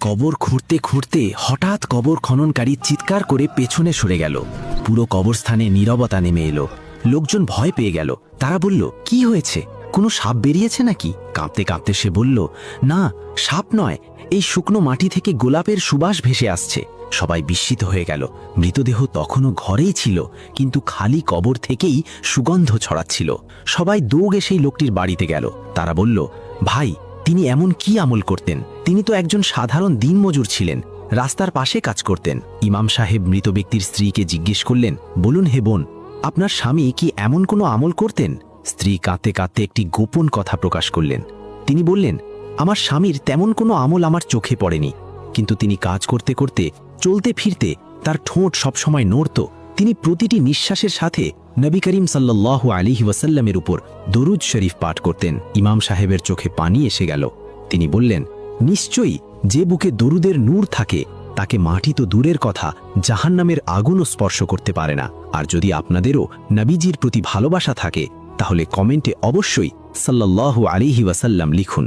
কবর খুঁড়তে খুঁড়তে হঠাৎ কবর খননকারী চিৎকার করে পেছনে সরে গেল। পুরো কবরস্থানে নীরবতা নেমে এলো। লোকজন ভয় পেয়ে গেল। তারা বলল, কি হয়েছে? কোনো সাপ বেরিয়েছে নাকি? কাঁপতে কাঁপতে সে বলল, না, সাপ নয়, এই শুকনো মাটি থেকে গোলাপের সুবাস ভেসে আসছে। সবাই বিস্মিত হয়ে গেল। মৃতদেহ তখনও ঘরেই ছিল, কিন্তু খালি কবর থেকেই সুগন্ধ ছড়াচ্ছিল। সবাই দৌড়ে সেই লোকটির বাড়িতে গেল। তারা বলল, ভাই, তিনি এমন কি আমল করতেন? তিনি তো একজন সাধারণ দিনমজুর ছিলেন, রাস্তার পাশে কাজ করতেন। ইমাম সাহেব মৃত ব্যক্তির স্ত্রীকে জিজ্ঞেস করলেন, বলুন হে বোন, আপনার স্বামী কি এমন কোনো আমল করতেন? স্ত্রী কাঁদতে কাঁদতে একটি গোপন কথা প্রকাশ করলেন। তিনি বললেন, আমার স্বামীর তেমন কোনো আমল আমার চোখে পড়েনি, কিন্তু তিনি কাজ করতে করতে, চলতে ফিরতে তার ঠোঁট সবসময় নড়ত। তিনি প্রতিটি নিঃশ্বাসের সাথে নবী করিম সাল্লাল্লাহু আলাইহি ওয়াসাল্লামের উপর দরুদ শরীফ পাঠ করতেন। ইমাম সাহেবের চোখে পানি এসে গেল। তিনি বললেন, নিশ্চয়ই যে বুকে দরুদের নূর থাকে তাকে মাটি তো দূরের কথা, জাহান্নামের আগুনও স্পর্শ করতে পারে না। আর যদি আপনাদেরও নবীজির প্রতি ভালোবাসা থাকে তাহলে কমেন্টে অবশ্যই সাল্লাল্লাহু আলাইহি ওয়াসাল্লাম লিখুন।